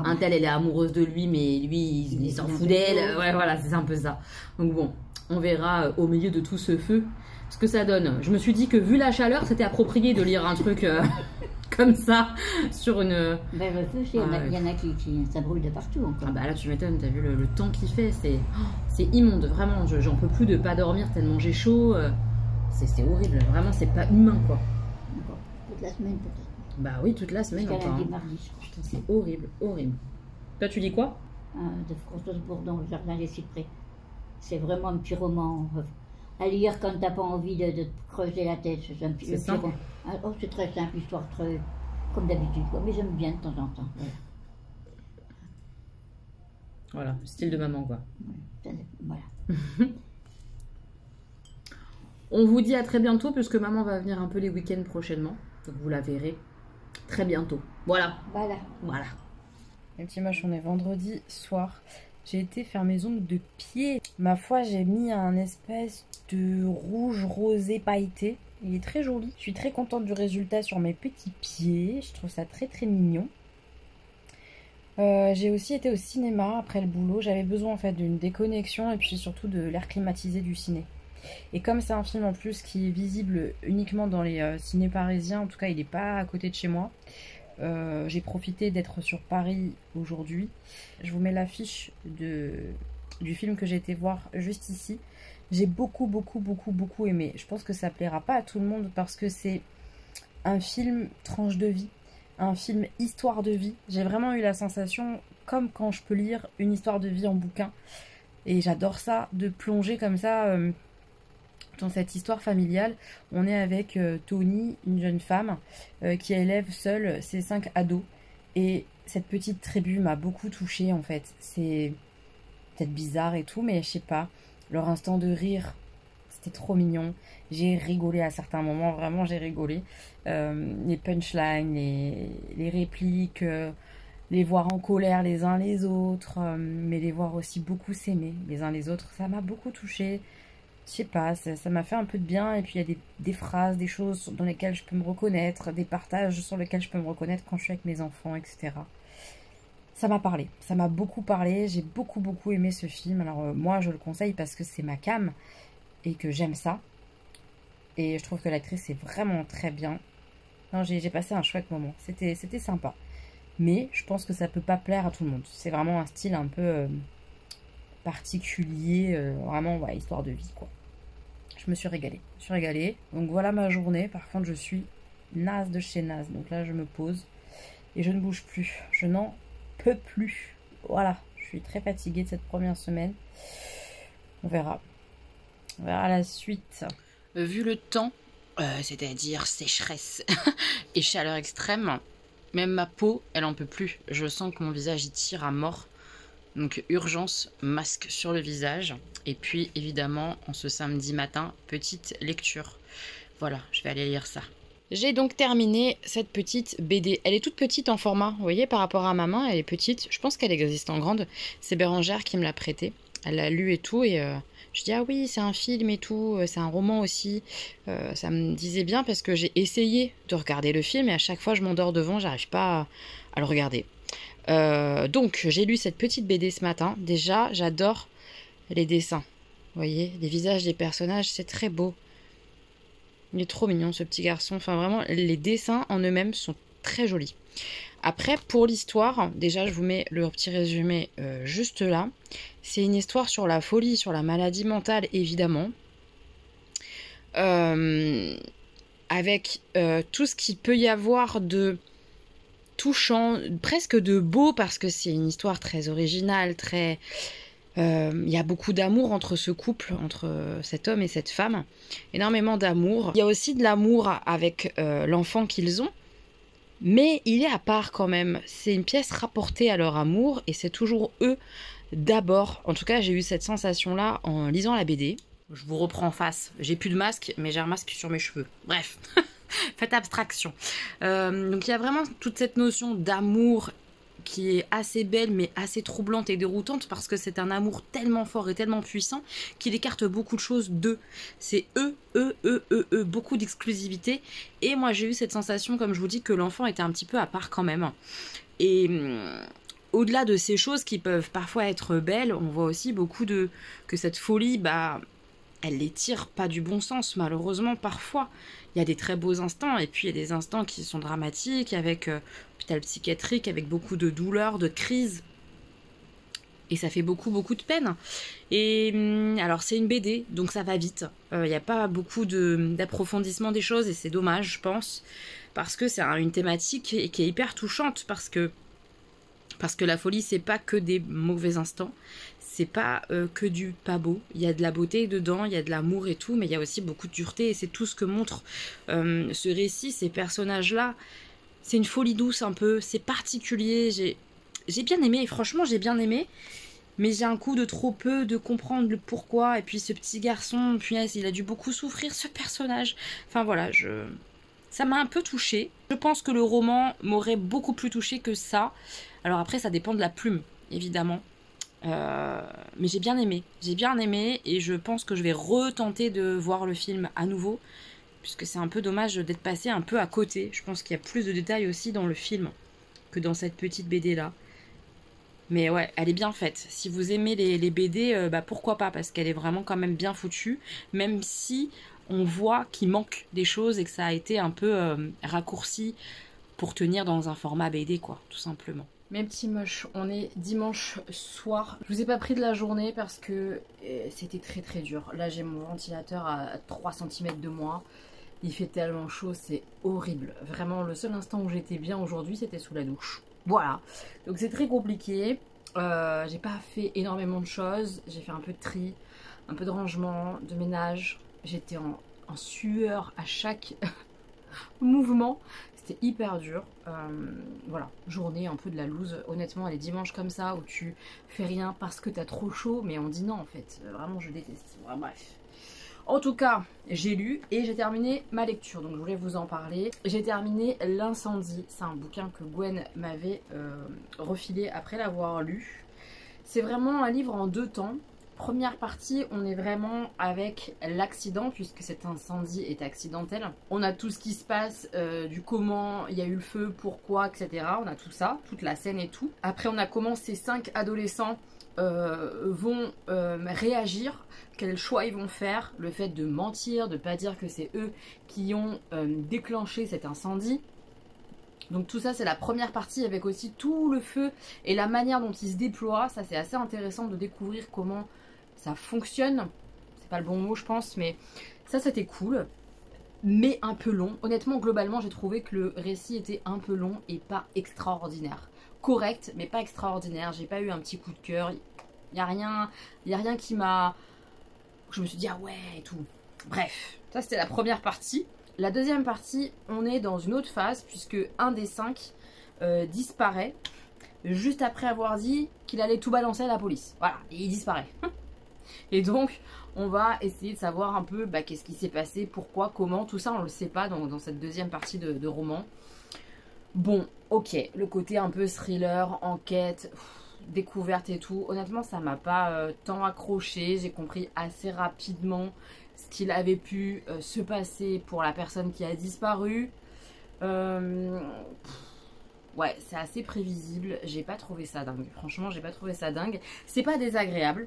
Un tel, elle est amoureuse de lui, mais lui, il s'en fout d'elle. Ouais, voilà, c'est un peu ça. Donc bon, on verra au milieu de tout ce feu ce que ça donne. Je me suis dit que vu la chaleur, c'était approprié de lire un truc comme ça sur une... Ben, le feu, il y en a qui ça brûle de partout encore. Ah bah là tu m'étonnes, t'as vu le temps qu'il fait, c'est immonde, vraiment, j'en peux plus de pas dormir tellement j'ai chaud, c'est horrible, vraiment c'est pas humain quoi. Encore toute la semaine peut-être. Bah oui, toute la semaine Jusqu'à encore. lundi, Hein. mardi, je crois. Putain, c'est horrible, horrible. Toi tu dis quoi? De Françoise Bourdon, Le Jardin des Cyprès. C'est vraiment un petit roman à lire quand t'as pas envie de te creuser la tête. C'est un petit simple. roman. Oh, c'est très simple, histoire très comme d'habitude, quoi. Mais j'aime bien de temps en temps. Voilà, style de maman quoi. Voilà. On vous dit à très bientôt puisque maman va venir un peu les week-ends prochainement. Donc vous la verrez très bientôt. Voilà. Voilà. Voilà. Les petits moches, on est vendredi soir. J'ai été faire mes ongles de pied. Ma foi, j'ai mis un espèce de rouge rosé pailleté. Il est très joli. Je suis très contente du résultat sur mes petits pieds. Je trouve ça très très mignon. J'ai aussi été au cinéma après le boulot. J'avais besoin en fait d'une déconnexion et puis surtout de l'air climatisé du ciné. Et comme c'est un film en plus qui est visible uniquement dans les ciné parisiens, en tout cas il n'est pas à côté de chez moi, j'ai profité d'être sur Paris aujourd'hui. Je vous mets l'affiche du film que j'ai été voir juste ici. J'ai beaucoup aimé. Je pense que ça plaira pas à tout le monde parce que c'est un film tranche de vie, un film histoire de vie. J'ai vraiment eu la sensation, comme quand je peux lire une histoire de vie en bouquin. Et j'adore ça, de plonger comme ça dans cette histoire familiale. On est avec Tony, une jeune femme qui élève seule ses 5 ados. Et cette petite tribu m'a beaucoup touchée en fait. C'est peut-être bizarre et tout, mais je sais pas. Leur instant de rire, c'était trop mignon. J'ai rigolé à certains moments, vraiment j'ai rigolé. Les punchlines, les répliques, les voir en colère les uns les autres, mais les voir aussi beaucoup s'aimer les uns les autres, ça m'a beaucoup touchée. Je sais pas, ça m'a fait un peu de bien. Et puis il y a des phrases, des choses dans lesquelles je peux me reconnaître, des partages sur lesquels je peux me reconnaître quand je suis avec mes enfants, etc. Ça m'a parlé, ça m'a beaucoup parlé. J'ai beaucoup aimé ce film. Alors moi je le conseille parce que c'est ma came et que j'aime ça. Et je trouve que l'actrice est vraiment très bien. Non, j'ai passé un chouette moment, c'était sympa. Mais je pense que ça peut pas plaire à tout le monde. C'est vraiment un style un peu particulier, vraiment ouais, histoire de vie quoi. Je me suis régalée. Donc voilà ma journée. Par contre, je suis naze de chez naze. Donc là, je me pose et je ne bouge plus. Je n'en peux plus. Voilà, je suis très fatiguée de cette première semaine. On verra. On verra la suite. Vu le temps, c'est-à-dire sécheresse et chaleur extrême, même ma peau, elle en peut plus. Je sens que mon visage y tire à mort. Donc urgence, masque sur le visage. Et puis évidemment, en ce samedi matin, petite lecture. Voilà, je vais aller lire ça. J'ai donc terminé cette petite BD. Elle est toute petite en format, vous voyez, par rapport à ma main, elle est petite. Je pense qu'elle existe en grande. C'est Bérangère qui me l'a prêtée. Elle l'a lu et tout, et je dis ah oui, c'est un film et tout, c'est un roman aussi. Ça me disait bien parce que j'ai essayé de regarder le film et à chaque fois je m'endors devant, j'arrive pas à le regarder. Donc j'ai lu cette petite BD ce matin. Déjà j'adore les dessins, vous voyez, les visages des personnages, c'est très beau. Il est trop mignon ce petit garçon, enfin vraiment les dessins en eux-mêmes sont très jolis. Après pour l'histoire, déjà je vous mets le petit résumé juste là. C'est une histoire sur la folie, sur la maladie mentale évidemment, avec tout ce qu'il peut y avoir de touchant, presque de beau, parce que c'est une histoire très originale, très... Il y a beaucoup d'amour entre ce couple, entre cet homme et cette femme, énormément d'amour. Il y a aussi de l'amour avec l'enfant qu'ils ont, mais il est à part quand même. C'est une pièce rapportée à leur amour, et c'est toujours eux d'abord. En tout cas, j'ai eu cette sensation-là en lisant la BD. Je vous reprends en face. J'ai plus de masque, mais j'ai un masque sur mes cheveux. Bref, faites abstraction. Donc il y a vraiment toute cette notion d'amour qui est assez belle, mais assez troublante et déroutante, parce que c'est un amour tellement fort et tellement puissant qu'il écarte beaucoup de choses d'eux. C'est eux, beaucoup d'exclusivité. Et moi, j'ai eu cette sensation, comme je vous dis, que l'enfant était un petit peu à part quand même. Et... au-delà de ces choses qui peuvent parfois être belles, on voit aussi beaucoup que cette folie, bah, elle les tire pas du bon sens, malheureusement, parfois. Il y a des très beaux instants, et puis il y a des instants qui sont dramatiques, avec hôpital psychiatrique, avec beaucoup de douleurs, de crises. Et ça fait beaucoup de peine. Et alors c'est une BD, donc ça va vite. Il n'y a pas beaucoup d'approfondissement des choses, et c'est dommage, je pense, parce que c'est une thématique qui est hyper touchante, parce que la folie, c'est pas que des mauvais instants, c'est pas que du pas beau. Il y a de la beauté dedans, il y a de l'amour et tout, mais il y a aussi beaucoup de dureté, et c'est tout ce que montre ce récit, ces personnages-là. C'est une folie douce un peu, c'est particulier, j'ai bien aimé, franchement j'ai bien aimé, mais j'ai un coup de trop peu de comprendre le pourquoi, et puis ce petit garçon, punaise, il a dû beaucoup souffrir, ce personnage. Enfin voilà, ça m'a un peu touchée. Je pense que le roman m'aurait beaucoup plus touchée que ça. Alors après, ça dépend de la plume, évidemment. Mais j'ai bien aimé, et je pense que je vais retenter de voir le film à nouveau, puisque c'est un peu dommage d'être passé un peu à côté. Je pense qu'il y a plus de détails aussi dans le film que dans cette petite BD là. Mais ouais, elle est bien faite. Si vous aimez les BD, bah pourquoi pas, parce qu'elle est vraiment quand même bien foutue, même si on voit qu'il manque des choses et que ça a été un peu raccourci pour tenir dans un format BD, quoi, tout simplement. Mes petits moches, on est dimanche soir. Je vous ai pas pris de la journée parce que c'était très dur. Là, j'ai mon ventilateur à 3 cm de moi. Il fait tellement chaud, c'est horrible. Vraiment, le seul instant où j'étais bien aujourd'hui, c'était sous la douche. Voilà. Donc c'est très compliqué. J'ai pas fait énormément de choses. J'ai fait un peu de tri, un peu de rangement, de ménage. J'étais en sueur à chaque mouvement. C'était hyper dur. Voilà, journée un peu de la loose. Honnêtement, les dimanches comme ça où tu fais rien parce que t'as trop chaud, mais on dit non en fait. Vraiment, je déteste. Bref. En tout cas, j'ai lu et j'ai terminé ma lecture, donc je voulais vous en parler. J'ai terminé L'incendie, c'est un bouquin que Gwen m'avait refilé après l'avoir lu. C'est vraiment un livre en 2 temps. Première partie, on est vraiment avec l'accident, puisque cet incendie est accidentel. On a tout ce qui se passe, du comment il y a eu le feu, pourquoi, etc. On a tout ça, toute la scène et tout. Après, on a comment ces 5 adolescents vont réagir, quels choix ils vont faire, le fait de mentir, de pas dire que c'est eux qui ont déclenché cet incendie. Donc tout ça c'est la première partie avec aussi tout le feu et la manière dont il se déploie. Ça c'est assez intéressant de découvrir comment ça fonctionne. C'est pas le bon mot je pense, mais ça c'était cool. Mais un peu long. Honnêtement globalement j'ai trouvé que le récit était un peu long et pas extraordinaire. Correct mais pas extraordinaire. J'ai pas eu un petit coup de cœur. Il y a rien qui m'a... Je me suis dit ah ouais et tout. Bref, ça c'était la première partie. La deuxième partie, on est dans une autre phase puisque un des 5 disparaît juste après avoir dit qu'il allait tout balancer à la police. Voilà, et il disparaît. Et donc, on va essayer de savoir un peu qu'est-ce qui s'est passé, pourquoi, comment, tout ça on le sait pas dans cette deuxième partie de roman. Bon, ok, le côté un peu thriller, enquête, découverte et tout, honnêtement ça m'a pas tant accroché, j'ai compris assez rapidement ce qu'il avait pu se passer pour la personne qui a disparu. Ouais, c'est assez prévisible, j'ai pas trouvé ça dingue, franchement j'ai pas trouvé ça dingue. C'est pas désagréable,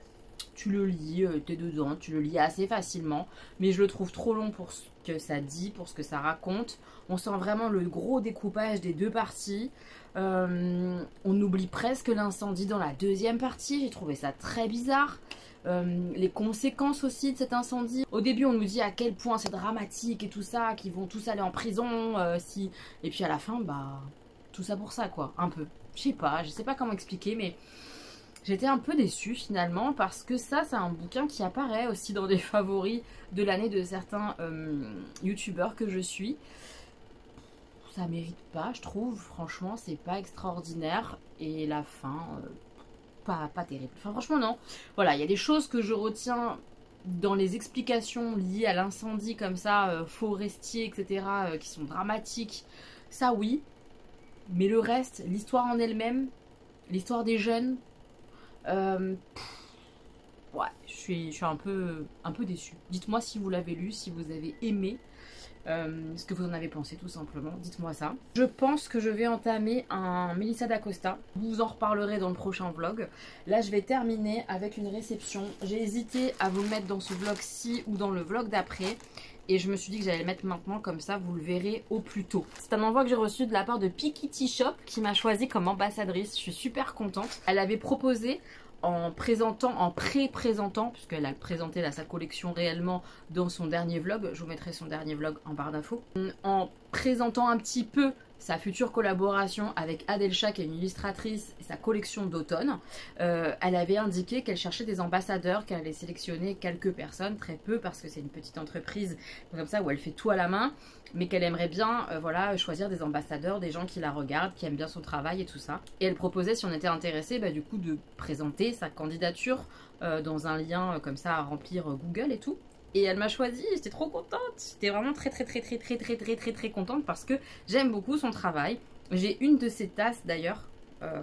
tu le lis, t'es dedans, tu le lis assez facilement, mais je le trouve trop long pour ce que ça dit, pour ce que ça raconte. On sent vraiment le gros découpage des 2 parties. On oublie presque l'incendie dans la deuxième partie, j'ai trouvé ça très bizarre. Les conséquences aussi de cet incendie. Au début on nous dit à quel point c'est dramatique et tout ça, qu'ils vont tous aller en prison et puis à la fin tout ça pour ça quoi, un peu. Je sais pas comment expliquer, mais j'étais un peu déçue finalement parce que ça c'est un bouquin qui apparaît aussi dans des favoris de l'année de certains youtubeurs que je suis. Ça mérite pas, je trouve, franchement c'est pas extraordinaire et la fin pas terrible, enfin franchement non. Voilà, il y a des choses que je retiens dans les explications liées à l'incendie comme ça, forestier etc, qui sont dramatiques, ça oui, mais le reste, l'histoire en elle-même, l'histoire des jeunes, ouais, je suis un peu déçue. Dites-moi si vous l'avez lu, si vous avez aimé, ce que vous en avez pensé tout simplement, dites-moi ça. Je pense que je vais entamer un Melissa d'Acosta, vous en reparlerai dans le prochain vlog. Là je vais terminer avec une réception, j'ai hésité à vous le mettre dans ce vlog-ci ou dans le vlog d'après, et je me suis dit que j'allais le mettre maintenant, comme ça vous le verrez au plus tôt. C'est un envoi que j'ai reçu de la part de Pikitty Shop qui m'a choisi comme ambassadrice, je suis super contente. Elle avait proposé en pré-présentant, puisqu'elle a présenté sa collection réellement dans son dernier vlog, je vous mettrai son dernier vlog en barre d'infos, en présentant un petit peu sa future collaboration avec Adelcha qui est une illustratrice et sa collection d'automne, elle avait indiqué qu'elle cherchait des ambassadeurs, qu'elle allait sélectionner quelques personnes, très peu parce que c'est une petite entreprise comme ça où elle fait tout à la main, mais qu'elle aimerait bien voilà, choisir des ambassadeurs, des gens qui la regardent, qui aiment bien son travail et tout ça. Et elle proposait, si on était intéressé, du coup de présenter sa candidature dans un lien comme ça à remplir Google et tout. Et elle m'a choisi, j'étais trop contente, j'étais vraiment très contente parce que j'aime beaucoup son travail. J'ai une de ses tasses d'ailleurs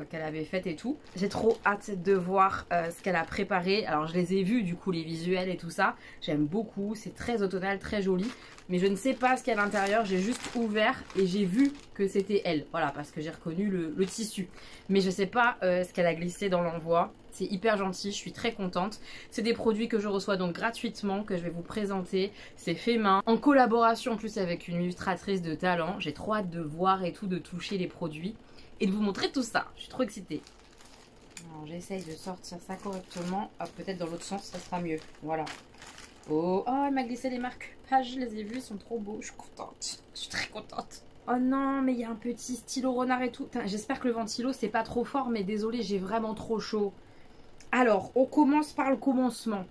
qu'elle avait faite et tout. J'ai trop hâte de voir ce qu'elle a préparé. Alors je les ai vus du coup, les visuels et tout ça. J'aime beaucoup, c'est très automnal, très joli. Mais je ne sais pas ce qu'il y a à l'intérieur, j'ai juste ouvert et j'ai vu que c'était elle. Voilà, parce que j'ai reconnu le tissu. Mais je sais pas ce qu'elle a glissé dans l'envoi. C'est hyper gentil, je suis très contente. C'est des produits que je reçois donc gratuitement, que je vais vous présenter. C'est fait main, en collaboration en plus avec une illustratrice de talent. J'ai trop hâte de voir et tout, de toucher les produits et de vous montrer tout ça. Je suis trop excitée. Alors j'essaye de sortir ça correctement. Peut-être dans l'autre sens, ça sera mieux. Voilà. Oh, elle m'a glissé les marque-pages, je les ai vus, ils sont trop beaux. Je suis contente. Je suis très contente. Oh non, mais il y a un petit stylo renard et tout. J'espère que le ventilo, c'est pas trop fort, mais désolé, j'ai vraiment trop chaud. Alors, on commence par le commencement.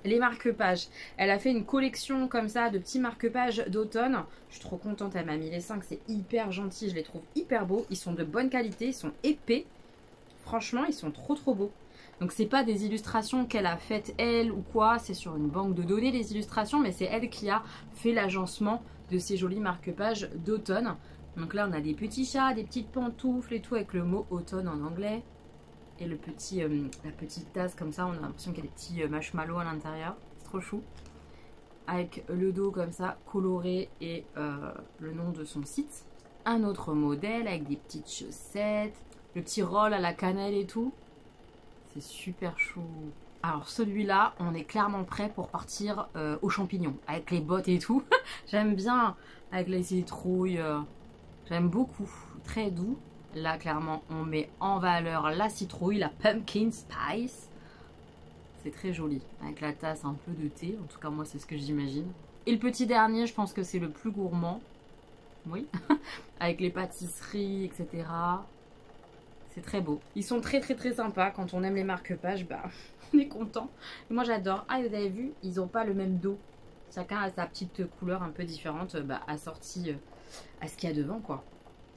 Les marque-pages. Elle a fait une collection comme ça de petits marque-pages d'automne. Je suis trop contente, elle m'a mis les 5. C'est hyper gentil, je les trouve hyper beaux. Ils sont de bonne qualité, ils sont épais. Franchement, ils sont trop beaux. Donc c'est pas des illustrations qu'elle a faites elle ou quoi, c'est sur une banque de données les illustrations, mais c'est elle qui a fait l'agencement de ces jolis marque-pages d'automne. Donc là on a des petits chats, des petites pantoufles et tout avec le mot automne en anglais. Et le petit, la petite tasse comme ça, on a l'impression qu'il y a des petits marshmallows à l'intérieur. C'est trop chou. Avec le dos comme ça, coloré et le nom de son site. Un autre modèle avec des petites chaussettes. Le petit roll à la cannelle et tout. C'est super chou. Alors celui-là, on est clairement prêt pour partir aux champignons. Avec les bottes et tout. J'aime bien. Avec les citrouilles. J'aime beaucoup. Très doux. Là, clairement, on met en valeur la citrouille, la pumpkin spice. C'est très joli. Avec la tasse un peu de thé. En tout cas, moi, c'est ce que j'imagine. Et le petit dernier, je pense que c'est le plus gourmand. Oui. Avec les pâtisseries, etc. C'est très beau. Ils sont très sympas. Quand on aime les marque-pages, bah, on est content. Et moi, j'adore. Ah, vous avez vu, ils n'ont pas le même dos. Chacun a sa petite couleur un peu différente, bah, assortie à ce qu'il y a devant, quoi.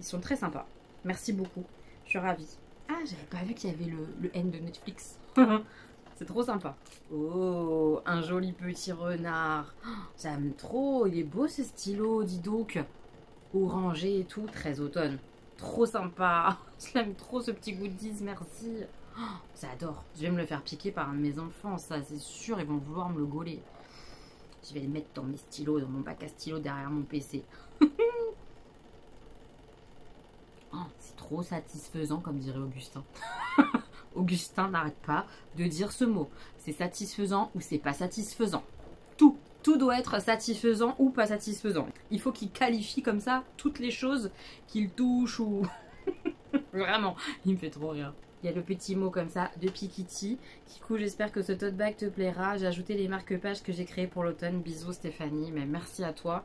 Ils sont très sympas. Merci beaucoup. Je suis ravie. Ah, j'avais pas vu qu'il y avait le N de Netflix. C'est trop sympa. Oh, un joli petit renard. Oh, j'aime trop. Il est beau ce stylo, dis donc. Orangé et tout. Très automne. Trop sympa. J'aime trop ce petit goodies, merci. Oh, j'adore. Je vais me le faire piquer par un de mes enfants, ça c'est sûr. Ils vont vouloir me le gauler. Je vais le mettre dans mes stylos, dans mon bac à stylos derrière mon PC. Oh, c'est trop satisfaisant, comme dirait Augustin. Augustin n'arrête pas de dire ce mot. C'est satisfaisant ou c'est pas satisfaisant. Tout doit être satisfaisant ou pas satisfaisant. Il faut qu'il qualifie comme ça toutes les choses qu'il touche ou... Vraiment, il me fait trop rire. Il y a le petit mot comme ça de Pikiti. Kikou, j'espère que ce tote bag te plaira. J'ai ajouté les marque-pages que j'ai créés pour l'automne. Bisous Stéphanie, mais merci à toi.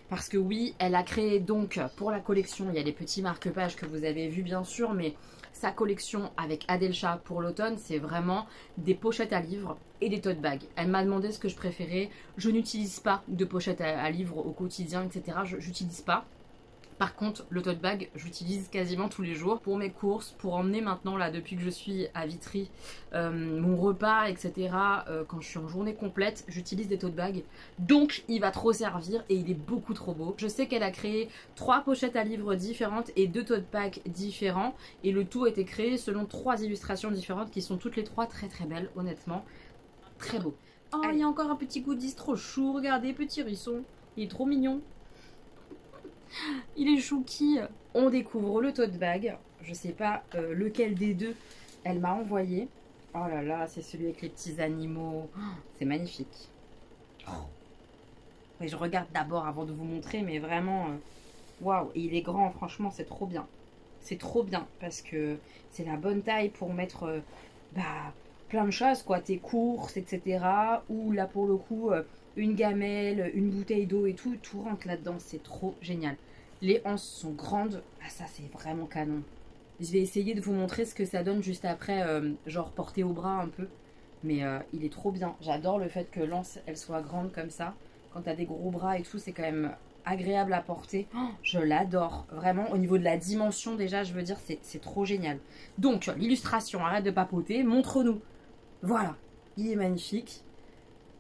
Parce que oui, elle a créé donc pour la collection, il y a les petits marque-pages que vous avez vus bien sûr, mais sa collection avec Adelcha pour l'automne, c'est vraiment des pochettes à livres et des tote bags. Elle m'a demandé ce que je préférais. Je n'utilise pas de pochettes à livres au quotidien, etc. J'utilise pas. Par contre, le tote bag, j'utilise quasiment tous les jours pour mes courses, pour emmener maintenant, là, depuis que je suis à Vitry, mon repas, etc. Quand je suis en journée complète, j'utilise des tote bags. Donc, il va trop servir et il est beaucoup trop beau. Je sais qu'elle a créé 3 pochettes à livres différentes et 2 tote bags différents. Et le tout a été créé selon 3 illustrations différentes qui sont toutes les 3 très belles, honnêtement. Très beau. Oh, il y a encore un petit goodies trop chou. Regardez, petit hérisson. Il est trop mignon. Il est chouki. On découvre le tote bag. Je sais pas lequel des deux elle m'a envoyé. Oh là là, c'est celui avec les petits animaux. Oh, c'est magnifique. Oh. Et je regarde d'abord avant de vous montrer, mais vraiment, waouh. Et il est grand, franchement, c'est trop bien. C'est trop bien parce que c'est la bonne taille pour mettre plein de choses, quoi. Tes courses, etc. Ou là, pour le coup... une gamelle, une bouteille d'eau et tout rentre là-dedans, c'est trop génial. Les anses sont grandes, ah ça c'est vraiment canon. Je vais essayer de vous montrer ce que ça donne juste après, genre porté au bras un peu. Mais il est trop bien, j'adore le fait que l'anse elle soit grande comme ça. Quand t'as des gros bras et tout, c'est quand même agréable à porter. Oh, je l'adore, vraiment au niveau de la dimension déjà, je veux dire, c'est trop génial. Donc l'illustration, arrête de papoter, montre-nous. Voilà, il est magnifique.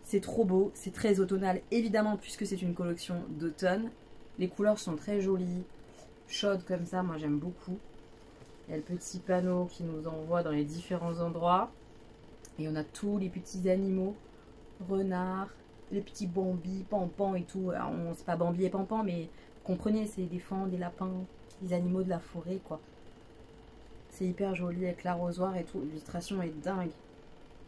C'est trop beau, c'est très automnal, évidemment, puisque c'est une collection d'automne. Les couleurs sont très jolies, chaudes comme ça, moi j'aime beaucoup. Il y a le petit panneau qui nous envoie dans les différents endroits. Et on a tous les petits animaux, renards, les petits bambis, pampans et tout. Alors, c'est pas bambi et pampan, mais comprenez, c'est des fans, des lapins, des animaux de la forêt, quoi. C'est hyper joli avec l'arrosoir et tout. L'illustration est dingue.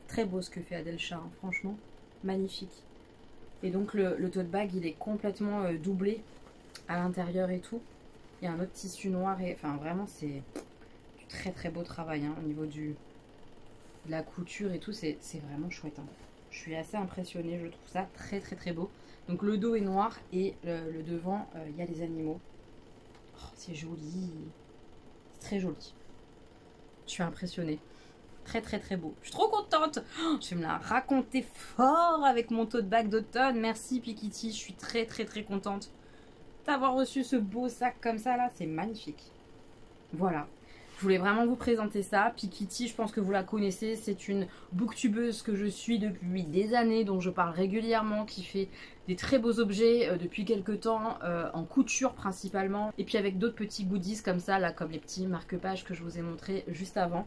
Très beau ce que fait Adelcha, hein, franchement. Magnifique. Et donc le tote bag il est complètement doublé à l'intérieur et tout. Il y a un autre tissu noir et enfin vraiment c'est du très beau travail hein, au niveau de la couture et tout, c'est vraiment chouette hein. Je suis assez impressionnée, je trouve ça très beau. Donc le dos est noir et le devant il y a les animaux. Oh, c'est joli, c'est très joli. Je suis impressionnée. Très beau. Je suis trop contente. Oh, je vais me la raconter fort avec mon tote bag d'automne. Merci Pikiti, je suis très contente d'avoir reçu ce beau sac comme ça là. C'est magnifique. Voilà. Je voulais vraiment vous présenter ça. Pikitty, je pense que vous la connaissez, c'est une booktubeuse que je suis depuis des années, dont je parle régulièrement, qui fait des très beaux objets depuis quelques temps, en couture principalement, et puis avec d'autres petits goodies comme ça, là, comme les petits marque-pages que je vous ai montré juste avant.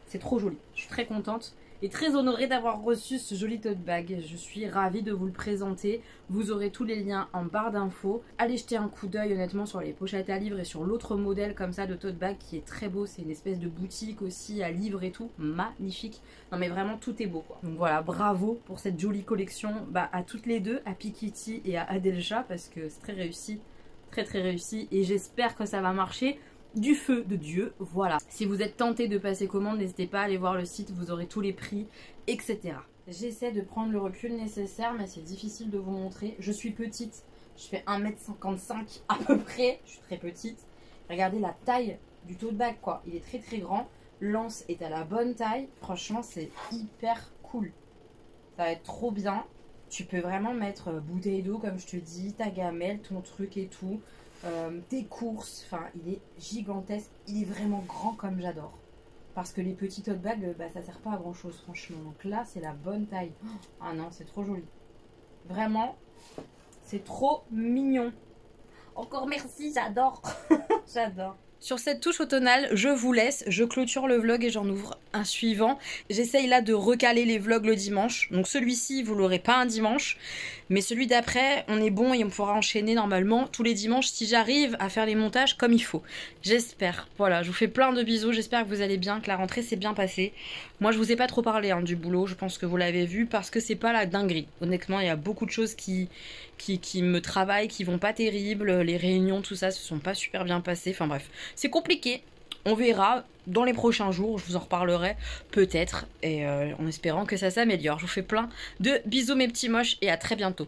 C'est trop joli, je suis très contente et très honorée d'avoir reçu ce joli tote bag. Je suis ravie de vous le présenter. Vous aurez tous les liens en barre d'infos. Allez jeter un coup d'œil honnêtement sur les pochettes à livres et sur l'autre modèle comme ça de tote bag qui est très beau. C'est une espèce de boutique aussi à livres et tout. Magnifique. Non mais vraiment tout est beau quoi. Donc voilà, bravo pour cette jolie collection à toutes les deux, à Pikitty et à Adelcha, parce que c'est très réussi. Très réussi et j'espère que ça va marcher. Du feu de Dieu, voilà. Si vous êtes tenté de passer commande, n'hésitez pas à aller voir le site, vous aurez tous les prix, etc. J'essaie de prendre le recul nécessaire, mais c'est difficile de vous montrer. Je suis petite, je fais 1m55 à peu près, je suis très petite. Regardez la taille du tote bag quoi, il est très grand. L'anse est à la bonne taille, franchement c'est hyper cool. Ça va être trop bien. Tu peux vraiment mettre bouteille d'eau comme je te dis, ta gamelle, ton truc et tout. Tes courses, enfin il est gigantesque, il est vraiment grand comme j'adore. Parce que les petits tote bags, ça sert pas à grand chose franchement. Donc là c'est la bonne taille. Ah non c'est trop joli. Vraiment, c'est trop mignon. Encore merci, j'adore. J'adore. Sur cette touche automnale, je vous laisse, je clôture le vlog et j'en ouvre un suivant. J'essaye là de recaler les vlogs le dimanche. Donc celui-ci, vous l'aurez pas un dimanche. Mais celui d'après, on est bon et on pourra enchaîner normalement tous les dimanches si j'arrive à faire les montages comme il faut. J'espère. Voilà, je vous fais plein de bisous. J'espère que vous allez bien, que la rentrée s'est bien passée. Moi, je vous ai pas trop parlé du boulot. Je pense que vous l'avez vu parce que c'est pas la dinguerie. Honnêtement, il y a beaucoup de choses qui me travaillent, qui vont pas terrible. Les réunions, tout ça, se sont pas super bien passées. Enfin bref, c'est compliqué. On verra dans les prochains jours, je vous en reparlerai peut-être, et en espérant que ça s'améliore. Je vous fais plein de bisous mes petits moches et à très bientôt.